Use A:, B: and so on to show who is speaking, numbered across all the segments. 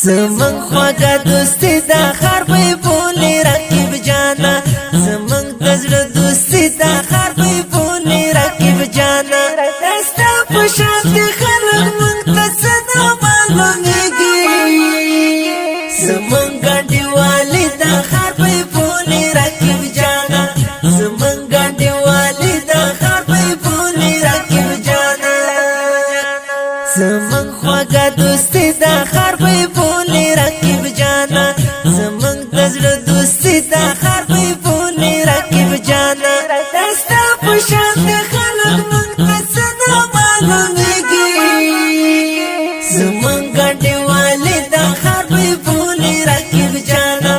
A: زمن خواږه دوستي دا خار به بولي رقیب جانا زمن دزړه دوستي دا خار به بولي رقیب جانا دستا پښان دي خلک مونږ ته څه معلومیږي زمن ګاډي والی دا خار به بولي رقیب جانا زمن ګاډي والی دا خار به بولي رقیب جانا زمن خواږه دوستي دا خار به بولي رقیب جانا زمن دزړه دوستي دا خار به بولي رقیب جانا دستا پښان دي خلک مونږ ته څه معلومیږي زمن ګاډي والی دا خار به بولي رقیب جانا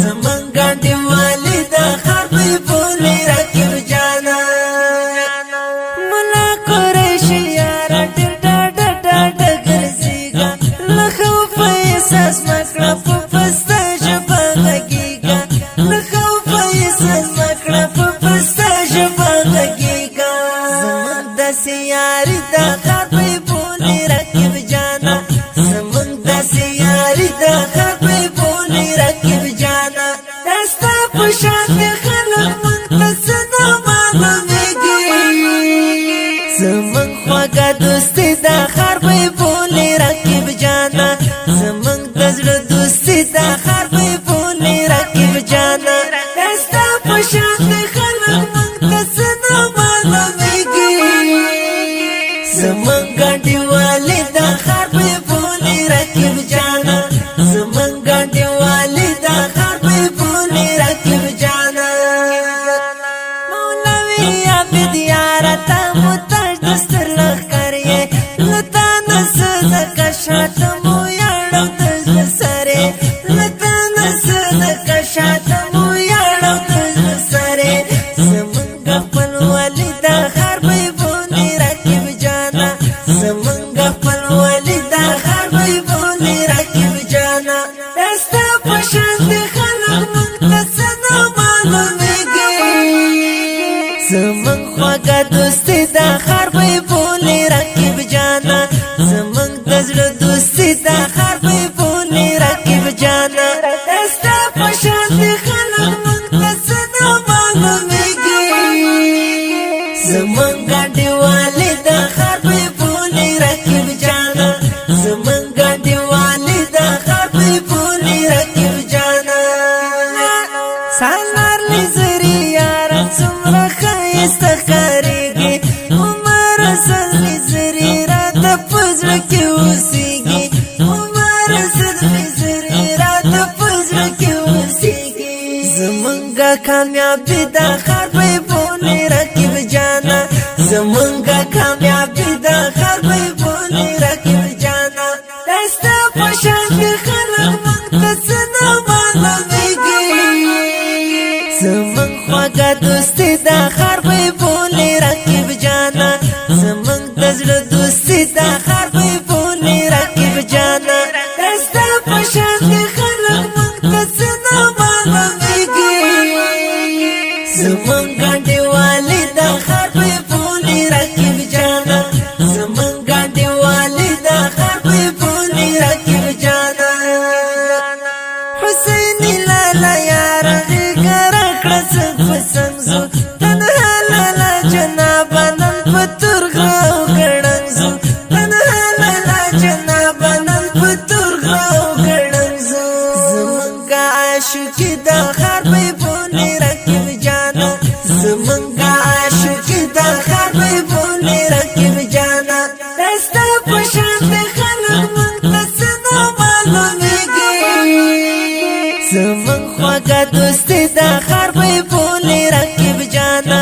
A: زمن ګاډي والی دا خار به بولي رقیب جانا ملا قریشی یار ډېر ډاډه ډاډه ګرځېږه له خوفه احساس مکړه په پسته ژبه غږېږه له خوفه احساس مکړه په پسته ژبه غږېږه زمن داسې یاري دا خار به بولي رقیب جانا زمن داسې یاري دا خار به بولي رقیب جانا دستا پښان دي خلک مونږ ته څه معلومیږي زمن خواږه دوستي دا خار به بولي رقیب جانا زمن دزړه دوستي دا خار به بولي رقیب جانا دستا پښان دي خلک مونږ ته څه معلومیږي زمن ګاډي والی دا خار به بولي رقیب جانا زمن ګاډي والی دا خار به بولي رقیب جانا مولوی عبد یارا تا متاج دستر لخکریه لتا نسد کشات مو یاړو د سره لتا نسد کشات مو یاړو د سره زمن خپل والی دا خار به بولي رقیب جانا زمن خپل والی دا خار به بولي رقیب جانا دستا پښان دي خلک مونږ ته څه معلومیږي زمن خواږه دوستي دا خار به بولي رقیب جانا زمن دزړه دوستي دا خار به بولي رقیب جانا دستا پښان دي خلک مونږ ته څه معلومیږي زمن ګاډي والی دا خار به بولي رقیب جانا زمن ګاډي والی دا خار به بولي رقیب جانا سالار لزري یار څومره ښایسته ښکارېږي عمر اسد لزري راته په زړه کې اوسېږي عمر اسد لزري راته په زړه کې اوسېږي زمونږه کامیابي دا خار به بولي رقیب جانا زمونږه کامیابي دا خار به بولي رقیب جانا دستا پښان دي خلک مونږ ته څه معلومیږي زمن خواږه دوستي دا خار به بولي رقیب جانا زمن دزړه دوستي دا خار به بولي رقیب جانا دستا پښان دي خلک مونږ ته څه معلومیږي زمن ګاډي والی دا خار به بولي رقیب جانا زمن ګاډي والی دا خار به بولي رقیب جانا حسین لالا یار غره کړه څنګه زو تنها لالا جناب نن پتور غو ګړنګ زو تنها لالا جناب نن پتور غو ګړنګ زو زمونږه عاشقي دا خار به بولي رقیب جانا زمونږه عاشقي دا خار به بولي رقیب جانا دستا پښان دي خلک مونږ ته څه معلومیږي زمن خواږه دوستي دا خار به بولي رقیب جانا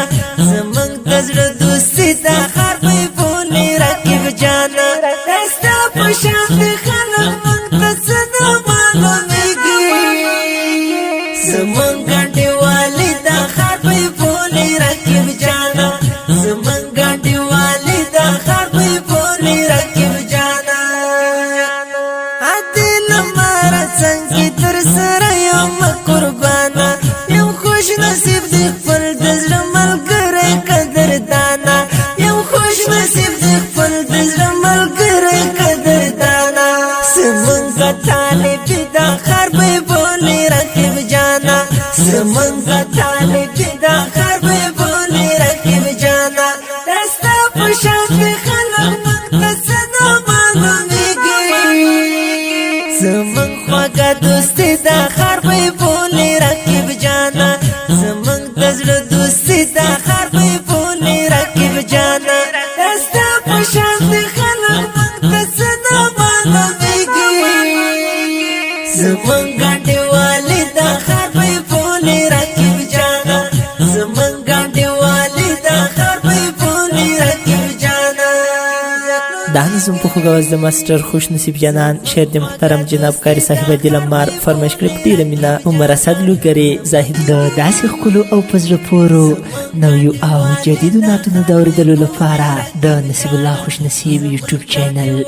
A: زمن دزړه دوستي دا خار به بولي رقیب جانا دستا پښان دي خلک مونږ ته څه معلومیږي زمن ګاډي والی دا خار به بولي رقیب جانا زمن ګاډي والی دا خار به بولي رقیب جانا عدل مر څنګه تر سره یم قربانا یم خوش نصیب دي خپل د زړه ملګری قدردانا یم خوش نصیب دي خپل د زړه ملګری قدردانا زمونږه طالب دا خر به بولی رقیب جانا زمونږ طالب دا خر به بولی رقیب جانا دستا پشان دی خلق مقتصنا معلومیگی زمونږ خوږه دوستی دا خر به بولی رقیب جانا زمونږ د زړه دوستی دا خر به بولی رقیب جانا دستا پشان دی خلق مقتصنا معلومیگی زمونږ ګاډی والی دا خر به بولی رقیب جانا زمونږ ګاډی والی دا خر به بولی رقیب جانا.
B: دا نظم په خوږ آواز د ماسټر خوش نصیب جانان شعر د محترم جناب قاري صاحب دلمار فرمایش کړی په ډېره مینه عمر اسد لوګرې زاهد د داسې ښکلو او په زړه پورو نویو او جدیدو نعتونو د اورېدلو لپاره د نصیب الله خوش نصیب یوټیوب چینل